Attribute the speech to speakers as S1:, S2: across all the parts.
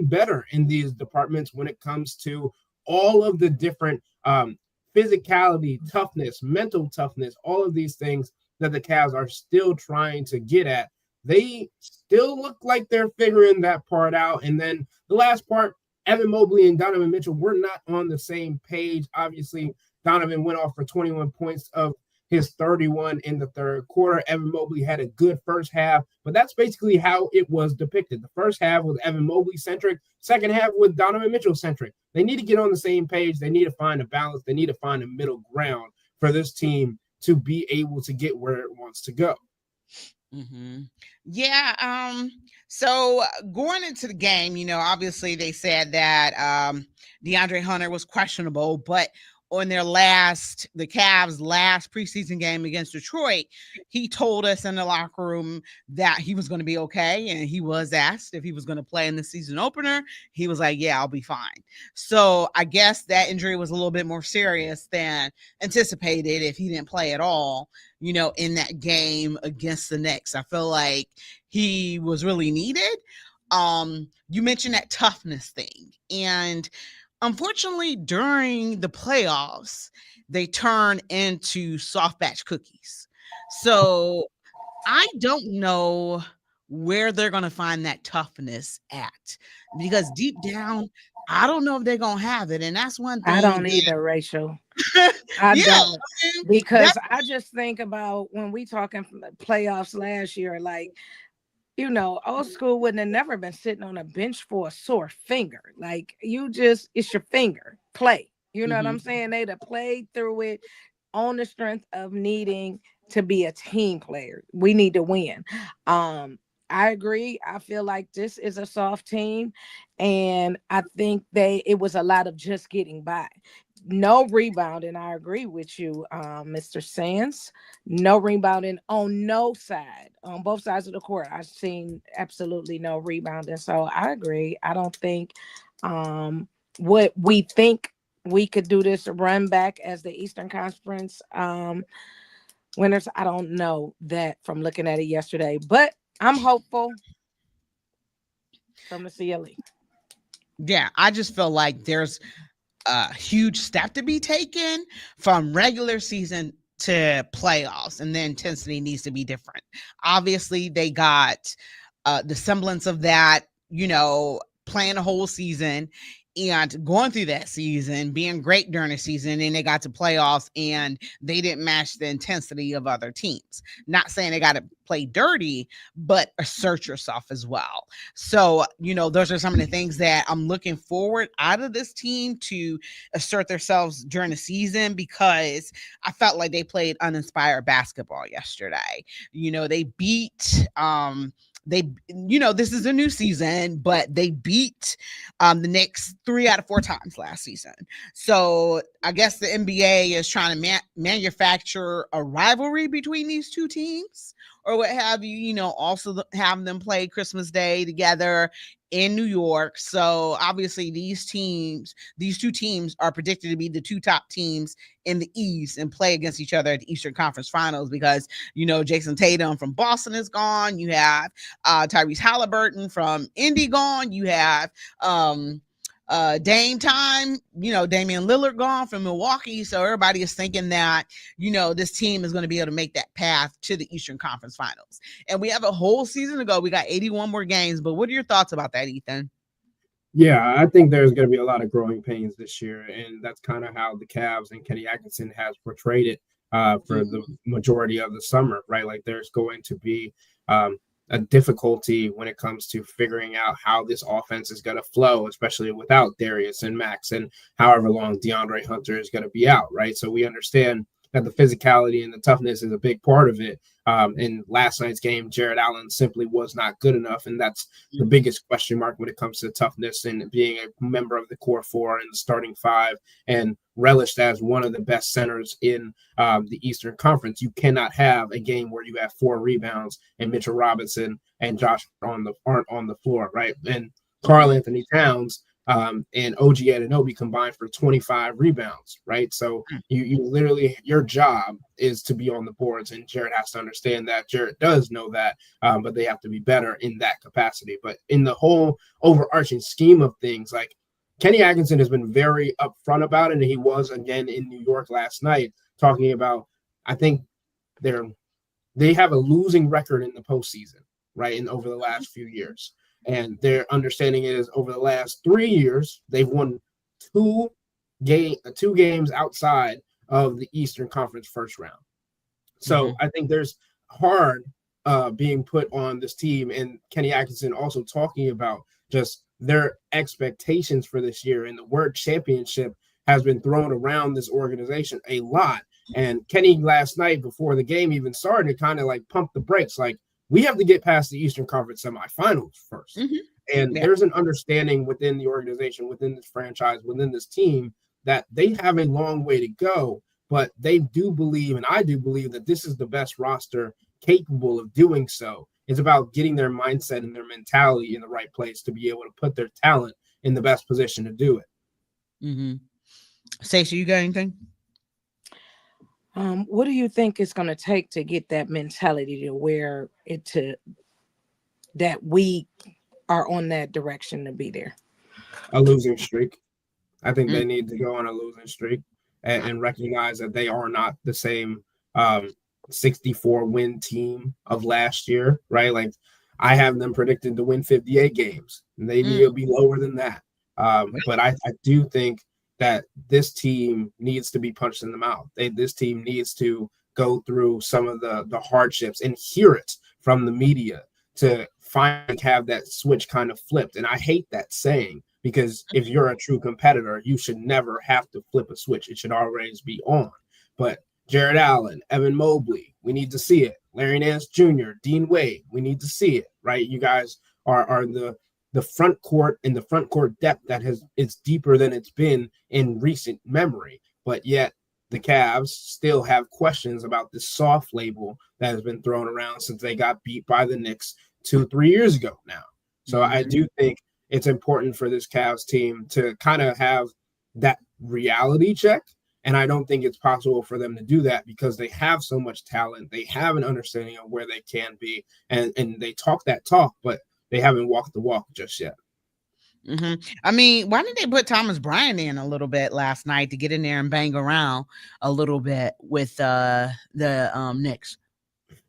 S1: better in these departments when it comes to all of the different physicality, toughness, mental toughness, all of these things that the Cavs are still trying to get at. They still look like they're figuring that part out. And then the last part, Evan Mobley and Donovan Mitchell were not on the same page. Obviously, Donovan went off for 21 points of his 31 in the third quarter. Evan Mobley had a good first half, but that's basically how it was depicted. The first half was Evan Mobley centric, second half was Donovan Mitchell centric. They need to get on the same page. They need to find a balance. They need to find a middle ground for this team to be able to get where it wants to go.
S2: Mm-hmm. Yeah. So going into the game, obviously they said that DeAndre Hunter was questionable, but on the Cavs' last preseason game against Detroit, he told us in the locker room that he was going to be okay. And he was asked if he was going to play in the season opener. He was like, yeah, I'll be fine. So I guess that injury was a little bit more serious than anticipated if he didn't play at all, in that game against the Knicks. I feel like he was really needed. You mentioned that toughness thing, and unfortunately, during the playoffs, they turn into soft batch cookies. So I don't know where they're going to find that toughness at, because deep down, I don't know if they're going to have it. And that's one thing.
S3: I don't either, Rachel. I don't. Because I just think about when we talking playoffs last year, like, old school wouldn't have never been sitting on a bench for a sore finger. Like, it's your finger. Play. You know what I'm saying? They'd have played through it on the strength of needing to be a team player. We need to win. I agree. I feel like this is a soft team, and I think it was a lot of just getting by. No rebounding. I agree with you, Mr. Sands. No rebounding on no side, on both sides of the court. I've seen absolutely no rebounding. So I agree. I don't think what we think we could do this run back as the Eastern Conference winners. I don't know that from looking at it yesterday, but I'm hopeful from the CLE.
S2: Yeah, I just feel like there's a huge step to be taken from regular season to playoffs, and the intensity needs to be different. Obviously, they got the semblance of that, playing a whole season and going through that season, being great during the season, and they got to playoffs and they didn't match the intensity of other teams. Not saying they got to play dirty, but assert yourself as well. So, those are some of the things that I'm looking forward out of this team to assert themselves during the season, because I felt like they played uninspired basketball yesterday. They beat this is a new season, but they beat the Knicks 3 out of 4 times last season. So I guess the NBA is trying to manufacture a rivalry between these two teams, or what have you, also have them play Christmas Day together in New York. So obviously these two teams are predicted to be the 2 top teams in the East and play against each other at the Eastern Conference Finals, because, Jason Tatum from Boston is gone. You have Tyrese Halliburton from Indy gone. You have Dame time, Damian Lillard gone from Milwaukee. So everybody is thinking that, this team is going to be able to make that path to the Eastern Conference Finals. And we have a whole season to go. We got 81 more games. But what are your thoughts about that, Ethan?
S1: Yeah, I think there's going to be a lot of growing pains this year. And that's kind of how the Cavs and Kenny Atkinson has portrayed it for the majority of the summer, right? Like, there's going to be a difficulty when it comes to figuring out how this offense is going to flow, especially without Darius and Max, and however long DeAndre Hunter is going to be out, right? So we understand that the physicality and the toughness is a big part of it. In last night's game, Jared Allen simply was not good enough, and that's the biggest question mark when it comes to toughness and being a member of the core 4 and the starting 5 and relished as one of the best centers in the Eastern Conference. You cannot have a game where you have 4 rebounds and Mitchell Robinson and Josh aren't on the floor, right? And Karl Anthony Towns and OG Anunoby combined for 25 rebounds, right? So you literally, your job is to be on the boards, and Jared has to understand that. Jared does know that, but they have to be better in that capacity. But in the whole overarching scheme of things, like Kenny Atkinson has been very upfront about it, and he was again in New York last night talking about, I think they have a losing record in the postseason, right? And over the last few years. And their understanding is over the last 3 years, they've won two games outside of the Eastern Conference first round. So I think there's hard being put on this team, and Kenny Atkinson also talking about just their expectations for this year. And the word championship has been thrown around this organization a lot. And Kenny last night before the game even started kind of like pumped the brakes, like, we have to get past the Eastern Conference semifinals first. And there's an understanding within the organization, within this franchise, within this team, that they have a long way to go, but they do believe, and I do believe, that this is the best roster capable of doing so. It's about getting their mindset and their mentality in the right place to be able to put their talent in the best position to do it.
S2: Stacey, you got anything?
S3: What do you think it's going to take to get that mentality to where that we are on that direction to be there?
S1: A losing streak. I think they need to go on a losing streak and recognize that they are not the same 64 win team of last year, right? Like, I have them predicted to win 58 games, and they need to be lower than that. But I do think that this team needs to be punched in the mouth. This team needs to go through some of the hardships and hear it from the media to finally have that switch kind of flipped. And I hate that saying, because if you're a true competitor, you should never have to flip a switch. It should always be on. But Jared Allen, Evan Mobley, we need to see it. Larry Nance Jr., Dean Wade, we need to see it, right? You guys are the front court, and the front court depth that it's deeper than it's been in recent memory. But yet the Cavs still have questions about this soft label that has been thrown around since they got beat by the Knicks 2-3 years ago now. So I do think it's important for this Cavs team to kind of have that reality check. And I don't think it's possible for them to do that because they have so much talent. They have an understanding of where they can be, and they talk that talk, but they haven't walked the walk just yet.
S2: I mean, why didn't they put Thomas Bryant in a little bit last night to get in there and bang around a little bit with the Knicks?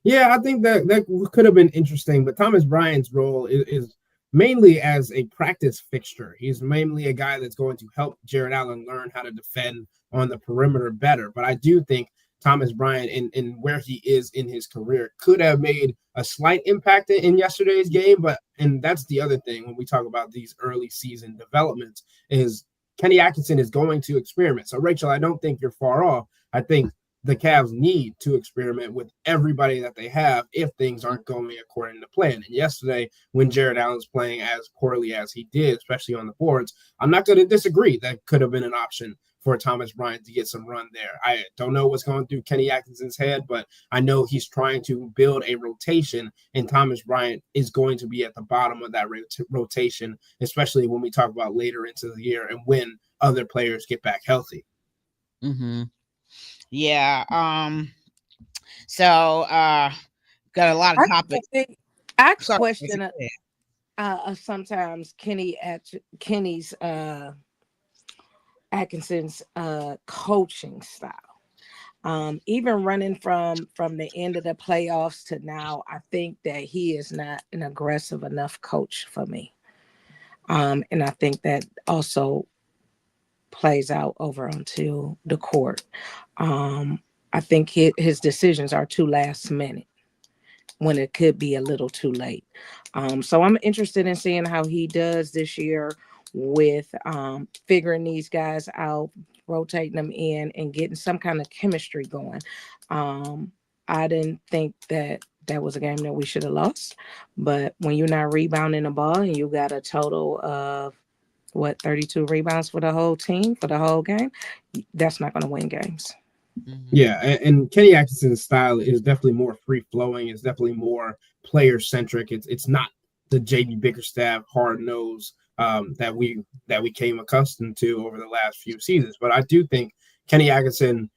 S1: Yeah, I think that could have been interesting, but Thomas Bryant's role is mainly as a practice fixture. He's mainly a guy that's going to help Jared Allen learn how to defend on the perimeter better. But I do think Thomas Bryant, in where he is in his career, could have made a slight impact in yesterday's game. And that's the other thing when we talk about these early season developments, is Kenny Atkinson is going to experiment. So, Rachel, I don't think you're far off. I think the Cavs need to experiment with everybody that they have if things aren't going according to plan. And yesterday, when Jared Allen's playing as poorly as he did, especially on the boards, I'm not going to disagree. That could have been an option for Thomas Bryant to get some run there. I don't know what's going through Kenny Atkinson's head, but I know he's trying to build a rotation, and Thomas Bryant is going to be at the bottom of that rotation, especially when we talk about later into the year and when other players get back healthy.
S2: Yeah. So got a lot of topics.
S3: I question sometimes Kenny's Atkinson's coaching style. Even running from the end of the playoffs to now, I think that he is not an aggressive enough coach for me. And I think that also plays out over onto the court. I think his decisions are too last minute when it could be a little too late. So I'm interested in seeing how he does this year with figuring these guys out, rotating them in, and getting some kind of chemistry going. I didn't think that was a game that we should have lost, but when you're not rebounding the ball and you got a total of 32 rebounds for the whole team for the whole game, that's not going to win games.
S1: Yeah, and Kenny Atkinson's style is definitely more free flowing. It's definitely more player centric. It's not the JB Bickerstaff hard nosed that we came accustomed to over the last few seasons. But I do think Kenny Atkinson,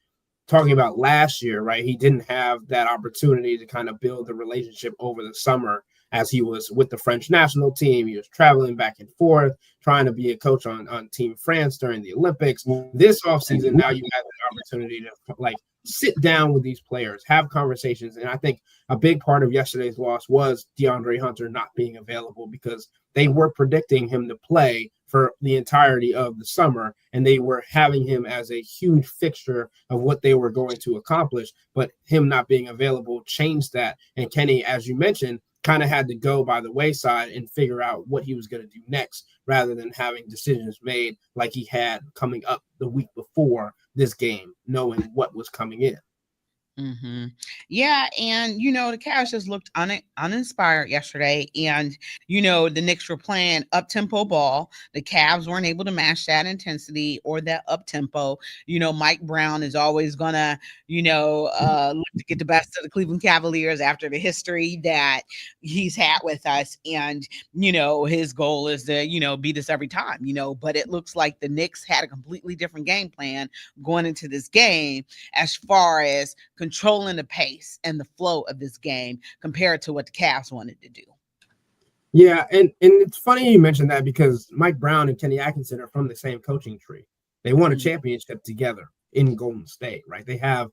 S1: talking about last year, right? He didn't have that opportunity to kind of build the relationship over the summer as he was with the French national team. He was traveling back and forth, trying to be a coach on Team France during the Olympics. This offseason, now you have the opportunity to like sit down with these players, have conversations. And I think a big part of yesterday's loss was DeAndre Hunter not being available, because they were predicting him to play for the entirety of the summer, and they were having him as a huge fixture of what they were going to accomplish. But him not being available changed that. And Kenny, as you mentioned, kind of had to go by the wayside and figure out what he was going to do next, rather than having decisions made like he had coming up the week before this game, knowing what was coming in.
S2: Mm-hmm. Yeah, and the Cavs just looked uninspired yesterday, and the Knicks were playing up tempo ball. The Cavs weren't able to match that intensity or that up tempo. Mike Brown is always gonna look to get the best of the Cleveland Cavaliers after the history that he's had with us, and his goal is to beat us every time. But it looks like the Knicks had a completely different game plan going into this game as far as controlling the pace and the flow of this game compared to what the Cavs wanted to do.
S1: Yeah, and it's funny you mentioned that, because Mike Brown and Kenny Atkinson are from the same coaching tree. They won a championship together in Golden State, right? They have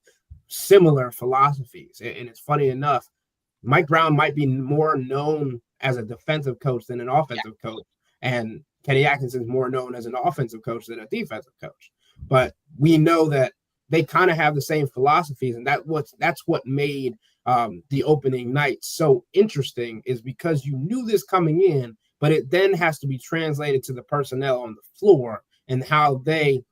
S1: similar philosophies. And it's funny enough, Mike Brown might be more known as a defensive coach than an offensive coach. And Kenny Atkinson is more known as an offensive coach than a defensive coach. But we know that they kind of have the same philosophies, and that's what made the opening night so interesting, is because you knew this coming in, but it then has to be translated to the personnel on the floor and how they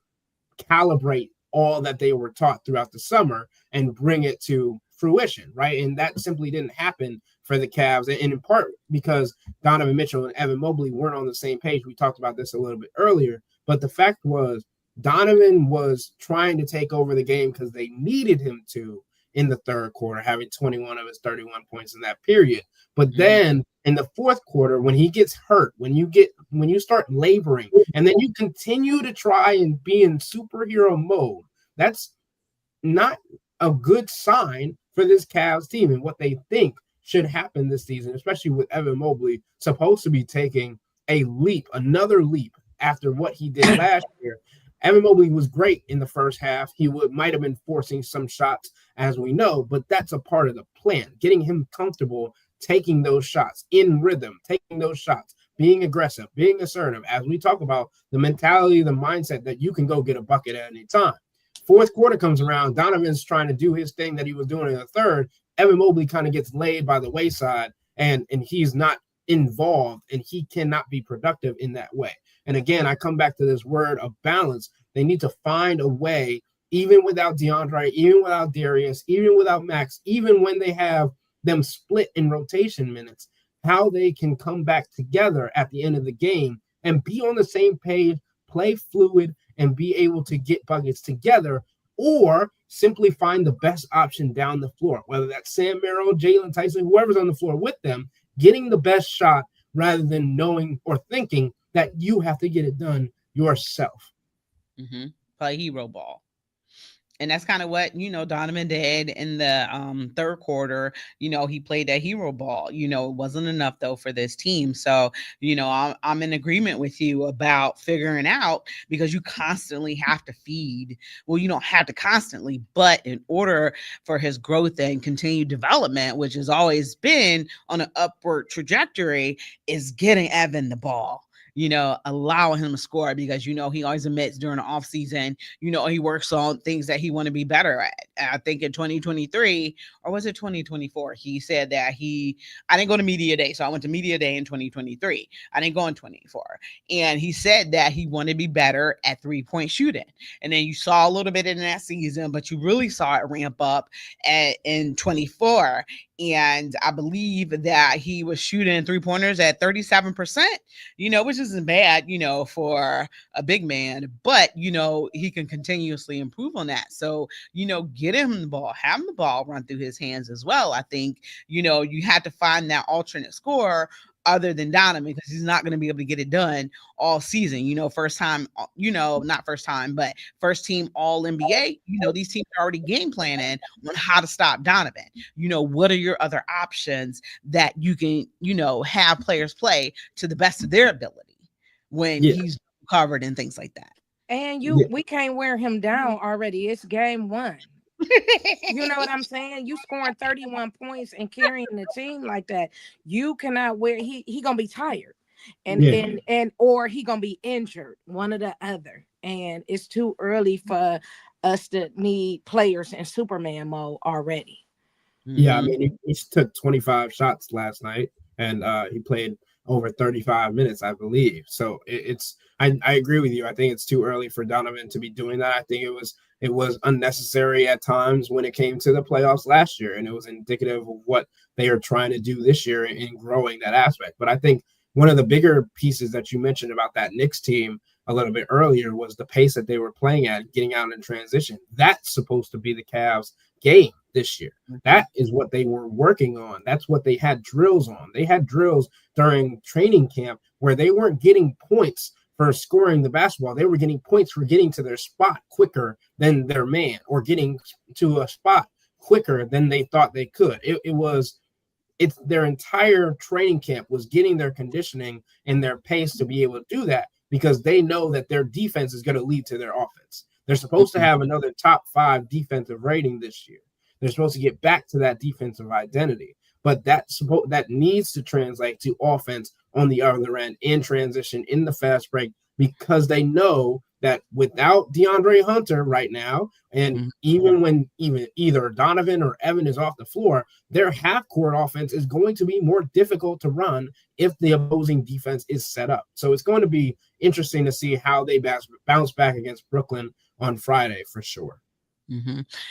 S1: calibrate all that they were taught throughout the summer and bring it to fruition, right? And that simply didn't happen for the Cavs, and in part because Donovan Mitchell and Evan Mobley weren't on the same page. We talked about this a little bit earlier, but the fact was Donovan was trying to take over the game because they needed him to in the third quarter, having 21 of his 31 points in that period. But then in the fourth quarter, when he gets hurt, when you start laboring, and then you continue to try and be in superhero mode, that's not a good sign for this Cavs team and what they think should happen this season, especially with Evan Mobley supposed to be taking another leap after what he did last year. Evan Mobley was great in the first half. He might have been forcing some shots, as we know, but that's a part of the plan. Getting him comfortable, taking those shots in rhythm, taking those shots, being aggressive, being assertive. As we talk about the mentality, the mindset that you can go get a bucket at any time. Fourth quarter comes around. Donovan's trying to do his thing that he was doing in the third. Evan Mobley kind of gets laid by the wayside, and he's not involved, and he cannot be productive in that way. And again, I come back to this word of balance. They need to find a way, even without DeAndre, even without Darius, even without Max, even when they have them split in rotation minutes, how they can come back together at the end of the game and be on the same page, play fluid, and be able to get buckets together, or simply find the best option down the floor, whether that's Sam Merrill, Jalen Tyson, whoever's on the floor with them, getting the best shot rather than knowing or thinking that you have to get it done yourself.
S2: Play hero ball. And that's kind of what, Donovan did in the third quarter. He played that hero ball. It wasn't enough, though, for this team. So, I'm in agreement with you about figuring out, because you constantly have to feed. Well, you don't have to constantly, but in order for his growth and continued development, which has always been on an upward trajectory, is getting Evan the ball. Allowing him to score, because, he always admits during the off season, he works on things that he want to be better at. I think in 2023, or was it 2024? He said that I didn't go to media day. So I went to media day in 2023. I didn't go in 24. And he said that he wanted to be better at 3-point shooting. And then you saw a little bit in that season, but you really saw it ramp up in 24. And I believe that he was shooting 3-pointers at 37%, which isn't bad, for a big man, but, he can continuously improve on that. So, get him the ball, have the ball run through his hands as well. I think, you have to find that alternate scorer other than Donovan, because he's not going to be able to get it done all season. First time, not first time, but first team all NBA. These teams are already game planning on how to stop Donovan. What are your other options that you can, have players play to the best of their ability when he's covered and things like that.
S3: And we can't wear him down already. It's game 1. You know what I'm saying? You scoring 31 points and carrying the team like that. You cannot wear he gonna be tired. And or he gonna be injured, one or the other. And it's too early for us to need players in Superman mode already.
S1: Yeah, I mean, he took 25 shots last night, and he played over 35 minutes, I believe. So I agree with you. I think it's too early for Donovan to be doing that. I think it was unnecessary at times when it came to the playoffs last year, and it was indicative of what they are trying to do this year in growing that aspect. But I think one of the bigger pieces that you mentioned about that Knicks team a little bit earlier was the pace that they were playing at, getting out in transition. That's supposed to be the Cavs' game this year. That is what they were working on. That's what they had drills on. They had drills during training camp where they weren't getting points for scoring the basketball. They were getting points for getting to their spot quicker than their man, or getting to a spot quicker than they thought they could. It's their entire training camp was getting their conditioning and their pace to be able to do that, because they know that their defense is going to lead to their offense. They're supposed to have another top 5 defensive rating this year. They're supposed to get back to that defensive identity, but that needs to translate to offense on the other end in transition in the fast break, because they know that without DeAndre Hunter right now, and even when either Donovan or Evan is off the floor, their half-court offense is going to be more difficult to run if the opposing defense is set up. So it's going to be interesting to see how they bounce back against Brooklyn on Friday for sure.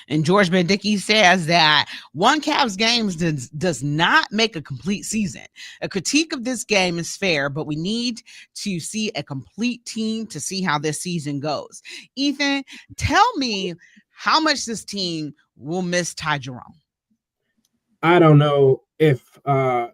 S2: And George Bendicki says that one Cavs game does not make a complete season. A critique of this game is fair, but we need to see a complete team to see how this season goes. Ethan, tell me how much this team will miss Ty Jerome.
S1: I don't know if I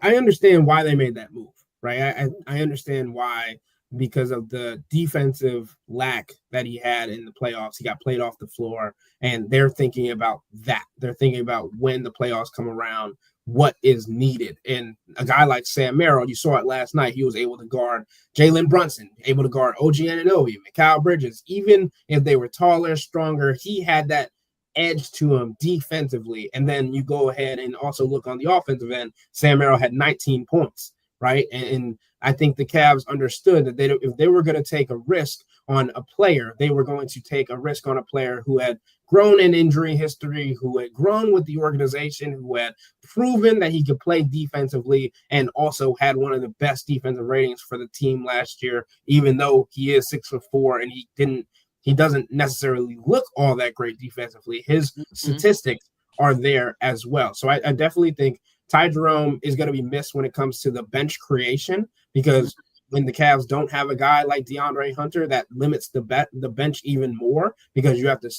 S1: understand why they made that move, right? I understand why, because of the defensive lack that he had in the playoffs. He got played off the floor, and they're thinking about that. They're thinking about when the playoffs come around, what is needed. And a guy like Sam Merrill, you saw it last night, he was able to guard Jalen Brunson, able to guard OG Anunoby, Mikal Bridges. Even if they were taller, stronger, he had that edge to him defensively. And then you go ahead and also look on the offensive end. Sam Merrill had 19 points, right? And I think the Cavs understood that if they were going to take a risk on a player, they were going to take a risk on a player who had grown in injury history, who had grown with the organization, who had proven that he could play defensively, and also had one of the best defensive ratings for the team last year, even though he is 6'4" and he doesn't necessarily look all that great defensively. His statistics are there as well. So I definitely think Ty Jerome is going to be missed when it comes to the bench creation, because when the Cavs don't have a guy like DeAndre Hunter, that limits the bench even more, because you have to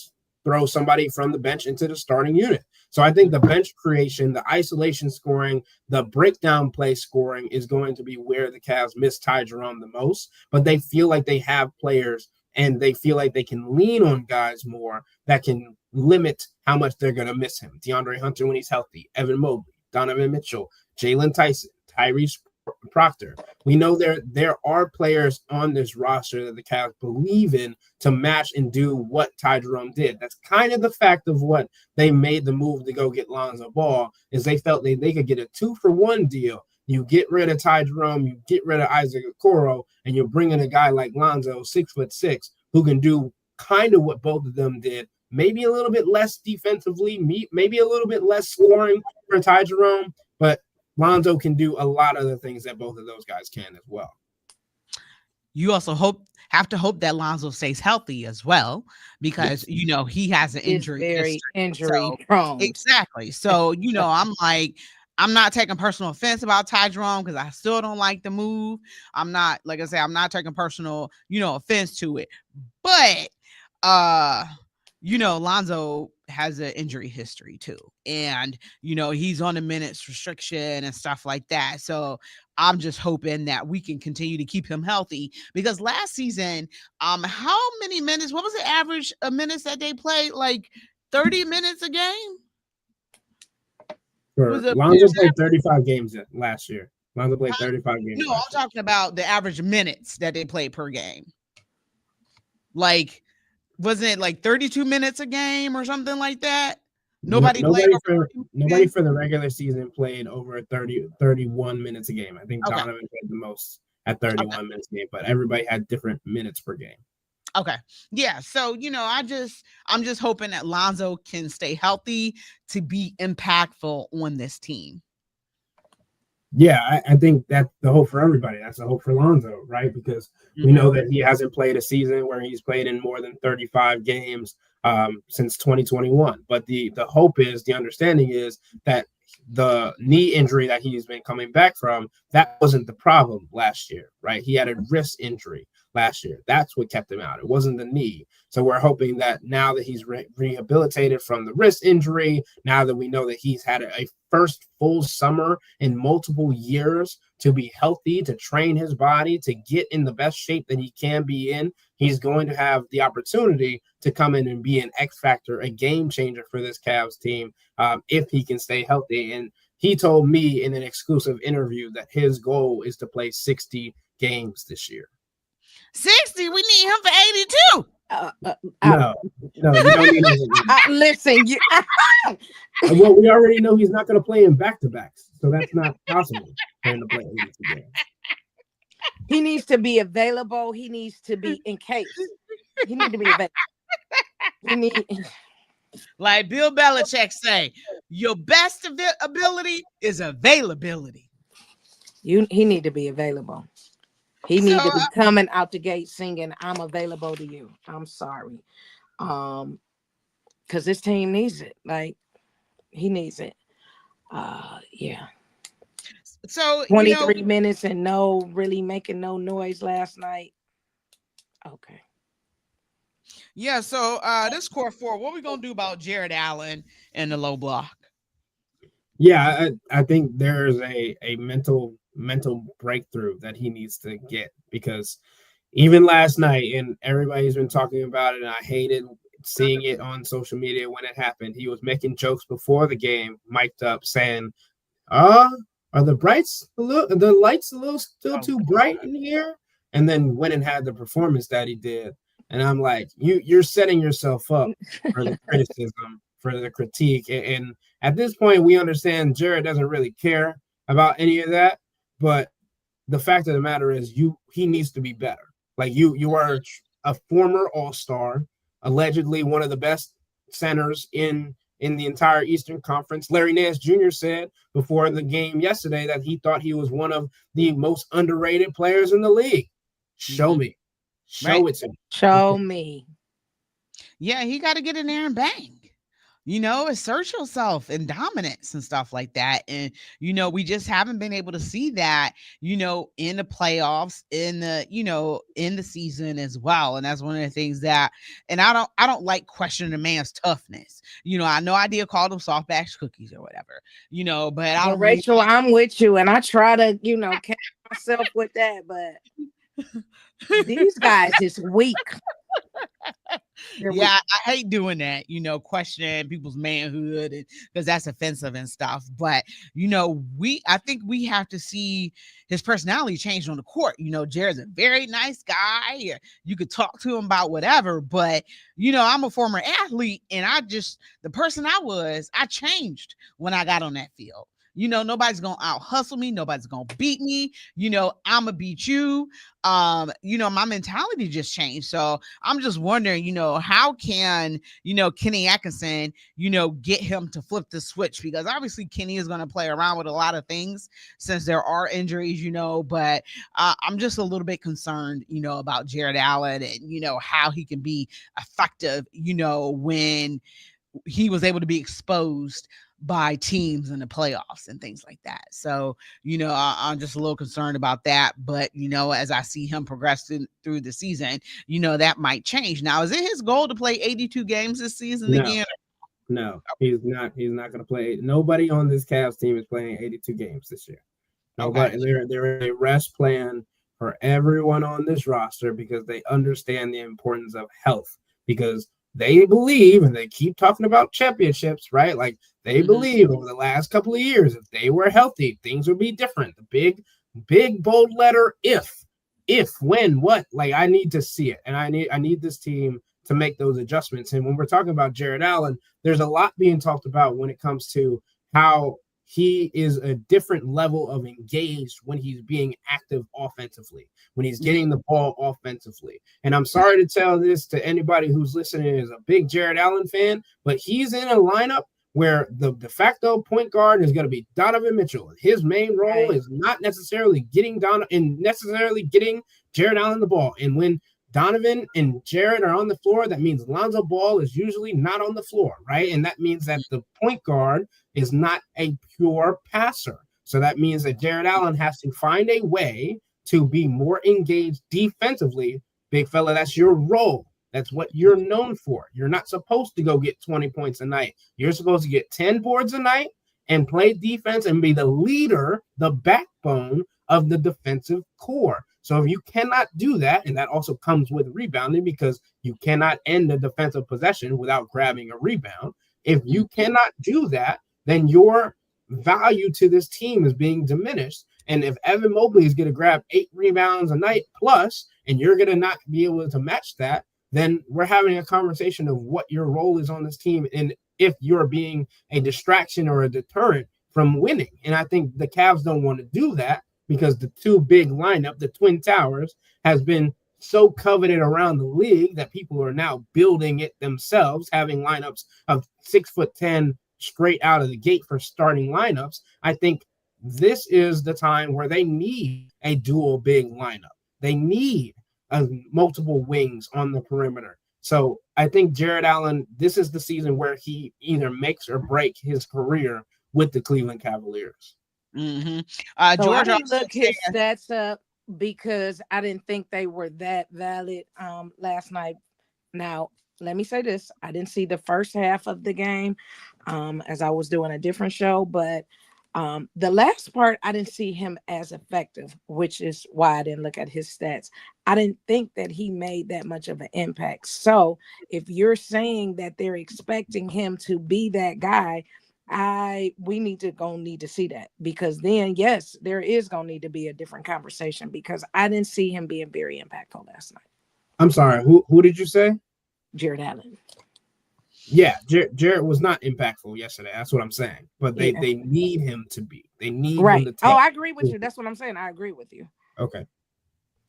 S1: throw somebody from the bench into the starting unit. So I think the bench creation, the isolation scoring, the breakdown play scoring is going to be where the Cavs miss Ty Jerome the most. But they feel like they have players, and they feel like they can lean on guys more that can limit how much they're going to miss him. DeAndre Hunter when he's healthy, Evan Mobley, Donovan Mitchell, Jalen Tyson, Tyrese Proctor. We know there are players on this roster that the Cavs believe in to match and do what Ty Jerome did. That's kind of the fact of what they made the move to go get Lonzo Ball, is they felt they could get a 2-for-1 deal. You get rid of Ty Jerome, you get rid of Isaac Okoro, and you're bringing a guy like Lonzo, 6'6", who can do kind of what both of them did. Maybe a little bit less defensively, maybe a little bit less scoring for Ty Jerome, but Lonzo can do a lot of the things that both of those guys can as well.
S2: You also have to hope that Lonzo stays healthy as well, because he has an injury.
S3: Very injury prone.
S2: Exactly. So I'm not taking personal offense about Ty Jerome, because I still don't like the move. I'm not taking personal offense to it. But Lonzo has an injury history too. And, he's on a minutes restriction and stuff like that. So I'm just hoping that we can continue to keep him healthy, because last season, how many minutes, what was the average of minutes that they played? Like 30 minutes a game?
S1: Lonzo played 35 games last year. Lonzo played 35 games.
S2: No, I'm talking about the average minutes that they played per game. Like, wasn't it like 32 minutes a game or something like that? Nobody
S1: for the regular season played over 31 minutes a game. I think Donovan played the most at 31 minutes a game, but everybody had different minutes per game.
S2: Okay. Yeah. So, I'm just hoping that Lonzo can stay healthy to be impactful on this team.
S1: Yeah, I think that's the hope for everybody. That's the hope for Lonzo, right? Because we know that he hasn't played a season where he's played in more than 35 games since 2021. But the hope is, the understanding is that the knee injury that he's been coming back from, that wasn't the problem last year, right? He had a wrist injury last year. That's what kept him out. It wasn't the knee. So we're hoping that now that he's rehabilitated from the wrist injury, now that we know that he's had a first full summer in multiple years to be healthy, to train his body, to get in the best shape that he can be in, he's going to have the opportunity to come in and be an X factor, a game changer for this Cavs team, if he can stay healthy. And he told me in an exclusive interview that his goal is to play 60 games this year.
S2: 60? We need him for 82.
S1: No, you don't need him.
S3: Listen,
S1: well, we already know he's not going to play in back-to-backs, so that's not possible for him to play 82 games.
S3: He needs to be available. He needs to be in case. He needs to be available.
S2: Like Bill Belichick say, your best ability is availability.
S3: He need to be available. He need to be coming out the gate singing, "I'm available to you." I'm sorry. Because this team needs it. Like, he needs it. Yeah.
S2: So
S3: 23 minutes and really making no noise last night. Okay.
S2: Yeah, so this core four, what are we gonna do about Jared Allen and the low block?
S1: Yeah, I think there's a mental breakthrough that he needs to get, because even last night, and everybody's been talking about it, and I hated seeing it on social media when it happened. He was making jokes before the game, mic'd up, saying, are the lights a little still too bright in here? And then went and had the performance that he did. And I'm like, you're setting yourself up for the criticism, for the critique. And at this point, we understand Jared doesn't really care about any of that. But the fact of the matter is, he needs to be better. Like, you are a former All-Star, allegedly one of the best centers in the entire Eastern Conference. Larry Nance Jr. said before the game yesterday that he thought he was one of the most underrated players in the league. Show me. Show it to me.
S3: Show me.
S2: Yeah, he got to get in there and bang. Assert yourself in dominance and stuff like that. And, we just haven't been able to see that, in the playoffs, in the season as well. And that's one of the things that, and I don't like questioning a man's toughness. I know I did call them soft batch cookies or whatever, but I don't.
S3: Rachel, I'm with you. And I try to, catch myself with that, but these guys is weak.
S2: Yeah, I hate doing that, questioning people's manhood, because that's offensive and stuff. But I think we have to see his personality change on the court. Jared's a very nice guy. You could talk to him about whatever, but I'm a former athlete, and the person I changed when I got on that field. Nobody's gonna out hustle me. Nobody's gonna beat me. I'ma beat you. My mentality just changed. So I'm just wondering, how can, Kenny Atkinson, get him to flip the switch? Because obviously Kenny is gonna play around with a lot of things since there are injuries, but I'm just a little bit concerned, about Jared Allen and, how he can be effective, when he was able to be exposed by teams in the playoffs and things like that. So, I'm just a little concerned about that. But, as I see him progressing through the season, that might change. Now, is it his goal to play 82 games this season again?
S1: No, he's not. He's not going to play. Nobody on this Cavs team is playing 82 games this year. Nobody. Okay. There is a rest plan for everyone on this roster because they understand the importance of health, because they believe, and they keep talking about championships, right? Like they believe over the last couple of years, if they were healthy, things would be different. The big bold letter if, when, what. Like I need to see it, and I need this team to make those adjustments. And when we're talking about Jared Allen, there's a lot being talked about when it comes to how he is a different level of engaged when he's being active offensively, when he's getting the ball offensively. And I'm sorry to tell this to anybody who's listening is a big Jared Allen fan, but he's in a lineup where the de facto point guard is going to be Donovan Mitchell. His main role is not necessarily getting Jared Allen the ball. And when Donovan and Jared are on the floor, that means Lonzo Ball is usually not on the floor, right? And that means that the point guard is not a pure passer. So that means that Jared Allen has to find a way to be more engaged defensively. Big fella, that's your role. That's what you're known for. You're not supposed to go get 20 points a night. You're supposed to get 10 boards a night and play defense and be the leader, the backbone of the defensive core. So if you cannot do that, and that also comes with rebounding because you cannot end a defensive possession without grabbing a rebound. If you cannot do that, then your value to this team is being diminished. And if Evan Mobley is going to grab 8 rebounds a night plus, and you're going to not be able to match that, then we're having a conversation of what your role is on this team and if you're being a distraction or a deterrent from winning. And I think the Cavs don't want to do that, because the two big lineup, the Twin Towers, has been so coveted around the league that people are now building it themselves, having lineups of 6'10" straight out of the gate for starting lineups. I think this is the time where they need a dual big lineup. They need multiple wings on the perimeter. So I think Jared Allen, this is the season where he either makes or breaks his career with the Cleveland Cavaliers.
S2: Mm-hmm.
S3: So I didn't look his stats up because I didn't think they were that valid last night. Now, let me say this. I didn't see the first half of the game as I was doing a different show, but the last part, I didn't see him as effective, which is why I didn't look at his stats. I didn't think that he made that much of an impact. So if you're saying that they're expecting him to be that guy, we need to see that, because then yes, there is gonna need to be a different conversation, because I didn't see him being very impactful last night.
S1: I'm sorry, who did you say?
S3: Jared Allen.
S1: Yeah, Jared was not impactful yesterday. That's what I'm saying. But they need him to be. They need him to take.
S3: Oh, I agree with you. That's what I'm saying. I agree with you.
S1: Okay.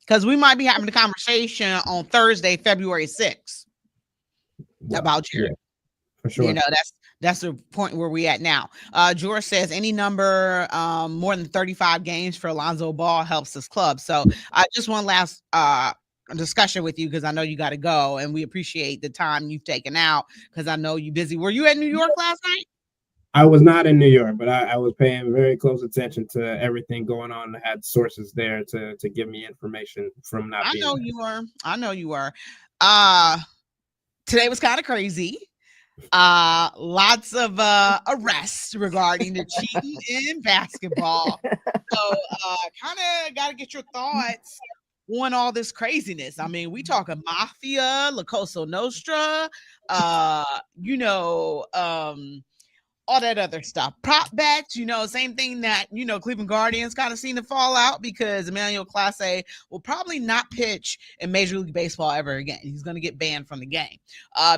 S2: Because we might be having a conversation on Thursday, February 6th about Jared.
S1: Yeah, for sure.
S2: That's the point where we at now. George says any number more than 35 games for Lonzo Ball helps this club. So I just one last discussion with you, because I know you got to go, and we appreciate the time you've taken out because I know you're busy. Were you at New York last night?
S1: I was not in New York, but I was paying very close attention to everything going on. I had sources there to give me information from not being there.
S2: I know you were. Today was kind of crazy. Lots of arrests regarding the cheating in basketball. So kind of got to get your thoughts on all this craziness. I mean, we talking mafia, La Cosa Nostra, all that other stuff. Prop bets, same thing that, Cleveland Guardians kind of seen to fall out, because Emmanuel Clase will probably not pitch in Major League Baseball ever again. He's going to get banned from the game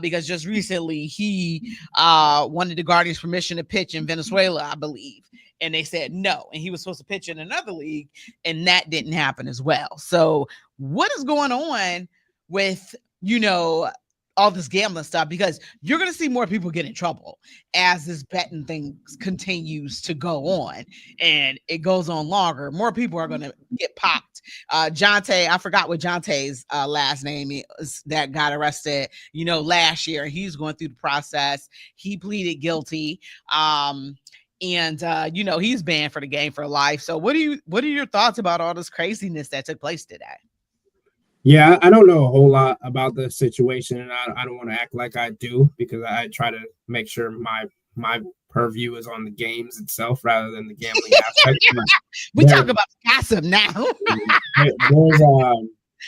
S2: because just recently he wanted the Guardians permission to pitch in Venezuela, I believe. And they said no. And he was supposed to pitch in another league, and that didn't happen as well. So what is going on with, all this gambling stuff, because you're going to see more people get in trouble as this betting thing continues to go on and it goes on longer. More people are going to get popped. Jonte, I forgot what Jonte's last name is that got arrested, last year. He's going through the process. He pleaded guilty. And he's banned for the game for life. So what are your thoughts about all this craziness that took place today?
S1: Yeah, I don't know a whole lot about the situation, and I don't want to act like I do, because I try to make sure my purview is on the games itself rather than the gambling aspect.
S2: We talk about gossip now.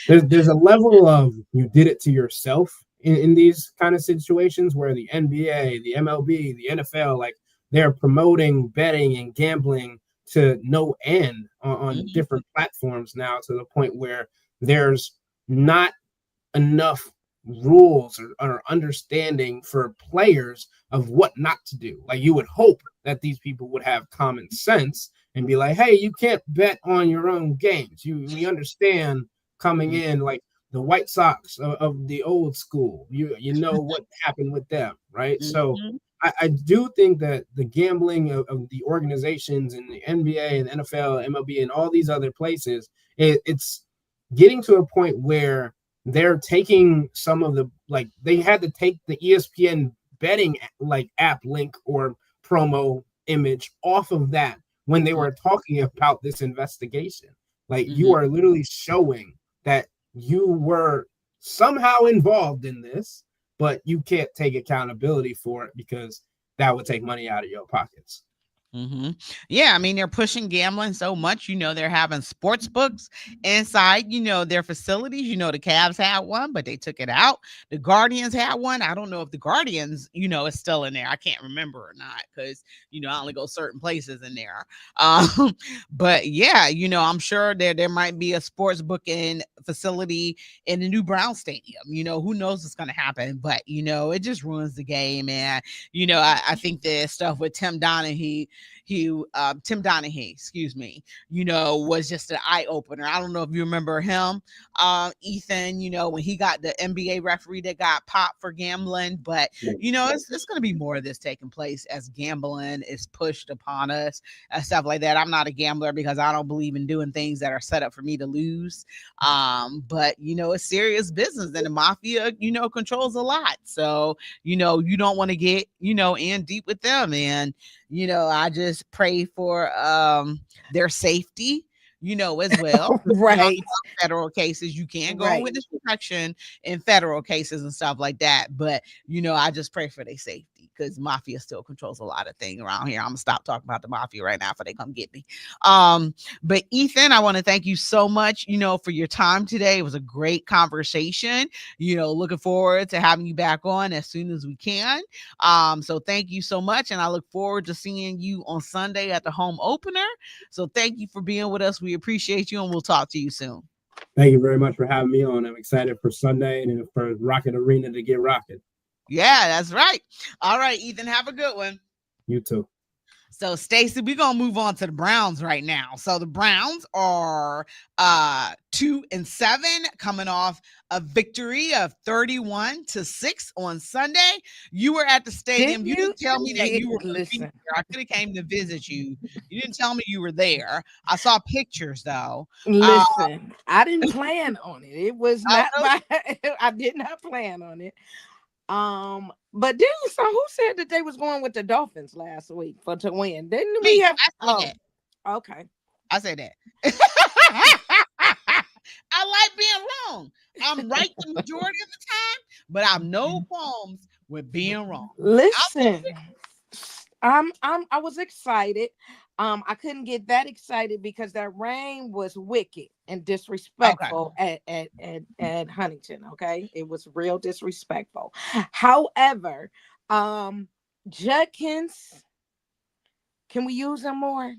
S1: There's a level of you did it to yourself in these kind of situations where the NBA, the MLB, the NFL, like, they're promoting betting and gambling to no end on different platforms now, to the point where there's not enough rules or understanding for players of what not to do. Like, you would hope that these people would have common sense and be like, hey, you can't bet on your own games. We understand coming in, like the White Sox of the old school. You know what happened with them, right? So I do think that the gambling of the organizations in the NBA and NFL, MLB, and all these other places, it's getting to a point where they're taking some of the, like, they had to take the ESPN betting like app link or promo image off of that when they were talking about this investigation. Like, you are literally showing that you were somehow involved in this, but you can't take accountability for it because that would take money out of your pockets.
S2: Yeah, I mean, they're pushing gambling so much. They're having sports books inside, their facilities. The Cavs had one, but they took it out. The Guardians had one. I don't know if the Guardians, is still in there. I can't remember or not, because, I only go certain places in there. But yeah, I'm sure there might be a sports booking facility in the new Brown Stadium. Who knows what's going to happen, but, it just ruins the game. And, I think the stuff with Tim Donaghy, was just an eye opener. I don't know if you remember him, Ethan, when he got the NBA referee that got popped for gambling, but it's going to be more of this taking place as gambling is pushed upon us and stuff like that. I'm not a gambler because I don't believe in doing things that are set up for me to lose. But it's serious business, and the mafia, controls a lot. So, you don't want to get, in deep with them. And, I just pray for their safety, as well.
S3: Right.
S2: Federal cases, you can go on witness protection in federal cases and stuff like that. But, I just pray for their safety, because mafia still controls a lot of things around here. I'm gonna stop talking about the mafia right now before they come get me. But Ethan, I want to thank you so much, for your time today. It was a great conversation. Looking forward to having you back on as soon as we can. So thank you so much, and I look forward to seeing you on Sunday at the home opener. So thank you for being with us. We appreciate you, and we'll talk to you soon.
S1: Thank you very much for having me on. I'm excited for Sunday and for Rocket Arena to get rocking.
S2: Yeah, that's right. All right, Ethan, have a good one.
S1: You too.
S2: So, Stacey, we're going to move on to the Browns right now. So the Browns are 2-7, coming off a victory of 31-6 on Sunday. You were at the stadium. You didn't tell me that you were there. I could have came to visit you. You didn't tell me you were there. I saw pictures, though.
S3: Listen, I didn't plan on it. It was not I did not plan on it. But then so who said that they was going with the Dolphins last week to win? Didn't we have? Okay.
S2: I said that. I like being wrong. I'm right the majority of the time, but I have no qualms with being wrong.
S3: Listen, I was excited. I couldn't get that excited because that rain was wicked and disrespectful at Huntington. Okay, it was real disrespectful. However, Judkins, can we use him more?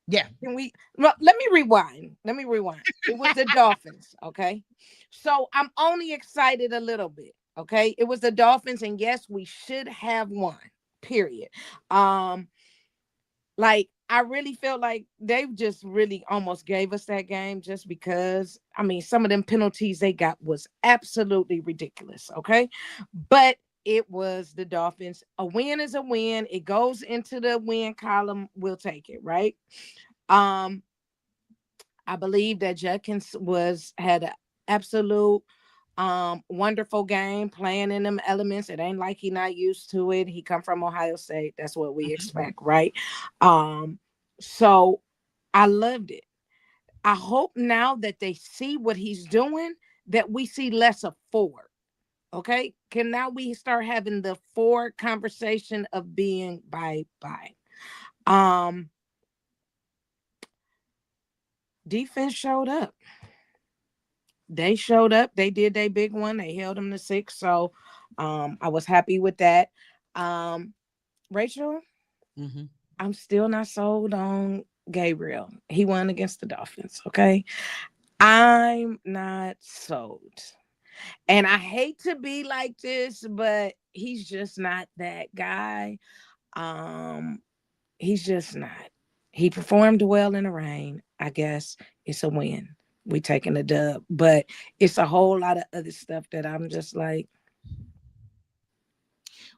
S2: Yeah.
S3: Can we? Well, let me rewind. It was the Dolphins. Okay, so I'm only excited a little bit. Okay, it was the Dolphins, and yes, we should have won. Period. Like, I really felt like they just really almost gave us that game just because, I mean, some of them penalties they got was absolutely ridiculous. Okay. But it was the Dolphins. A win is a win. It goes into the win column. We'll take it. Right. Um, I believe that Judkins had an absolute wonderful game playing in them elements. It ain't like he not used to it. He come from Ohio State. That's what we expect, right? So I loved it. I hope now that they see what he's doing, that we see less of Ford. Okay. Can now we start having the Ford conversation of being bye. Um Defense showed up. They showed up. They did their big one. They held them to 6. So I was happy with that. Rachel, I'm still not sold on Gabriel. He won against the Dolphins. Okay. I'm not sold. And I hate to be like this, but he's just not that guy. He's just not. He performed well in the rain. I guess it's a win. We taking a dub, but it's a whole lot of other stuff that I'm just like.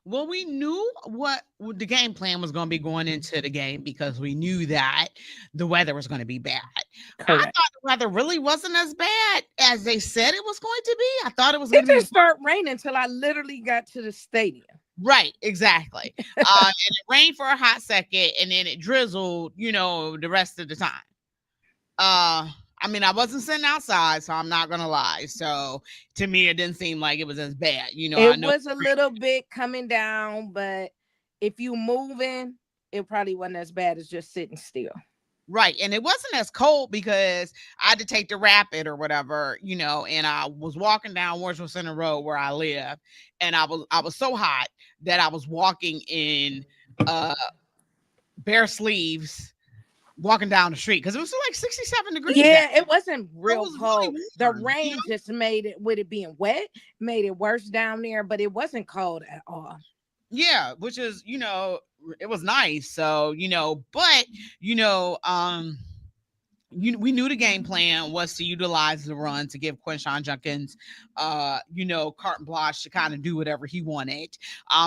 S2: Well, we knew what the game plan was going to be going into the game because we knew that the weather was going to be bad. Correct. I thought the weather really wasn't as bad as they said it was going to be. I thought it was going to
S3: start raining until I literally got to the stadium.
S2: Right, exactly. And it rained for a hot second, and then it drizzled, the rest of the time. I mean, I wasn't sitting outside, so I'm not gonna lie. So to me, it didn't seem like it was as bad.
S3: It was a little bit coming down, but if you moving, it probably wasn't as bad as just sitting still.
S2: Right. And it wasn't as cold because I had to take the rapid or whatever, and I was walking down Worcester Center Road where I live, and I was so hot that I was walking in bare sleeves walking down the street because it was like 67 degrees.
S3: Yeah, it wasn't real cold. Really the rain just made it, with it being wet, made it worse down there, but it wasn't cold at all.
S2: Yeah, which is, it was nice. So, but, we knew the game plan was to utilize the run to give Quinshon Judkins, carte blanche to kind of do whatever he wanted.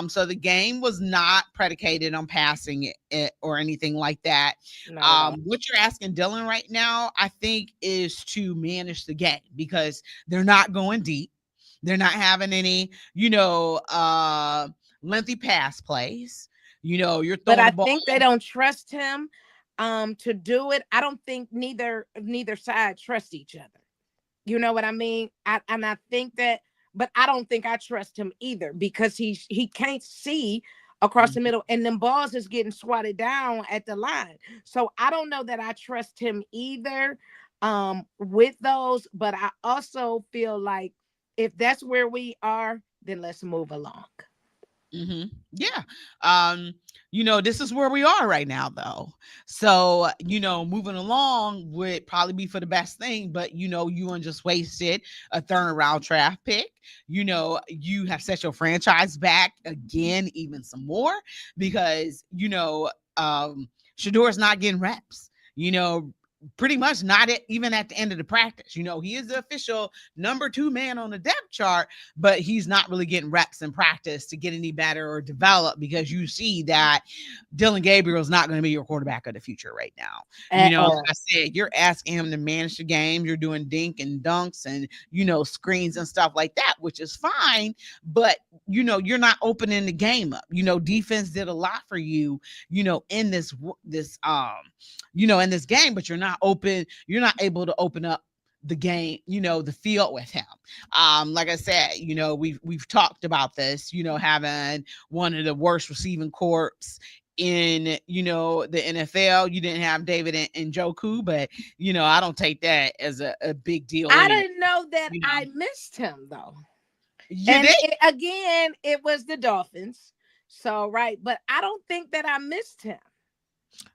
S2: So the game was not predicated on passing it or anything like that. No. What you're asking Dylan right now, I think, is to manage the game because they're not going deep. They're not having any, lengthy pass plays. You're throwing
S3: but I
S2: the ball.
S3: think they don't trust him to do it. I don't think neither side trust each other. You know what I mean? I think that, but I don't think I trust him either because he can't see across the middle, and them balls is getting swatted down at the line. So I don't know that I trust him either with those, but I also feel like if that's where we are, then let's move along.
S2: Yeah. This is where we are right now, though. So, moving along would probably be for the best thing, but you just wasted a third round draft pick. You have set your franchise back again, even some more, because Shador's not getting reps. Pretty much not even at the end of the practice. He is the official number 2 man on the depth chart, but he's not really getting reps in practice to get any better or develop because you see that Dylan Gabriel is not going to be your quarterback of the future right now. Like I said, you're asking him to manage the game. You're doing dink and dunks and, screens and stuff like that, which is fine, but you're not opening the game up. Defense did a lot for you, in this in this game, but you're not able to open up the game, the field with him. Like I said, we've talked about this, having one of the worst receiving corps in the NFL. You didn't have David and Njoku, but I don't take that as a big deal.
S3: I didn't know that I missed him though. Again, it was the Dolphins. So right, but I don't think that I missed him.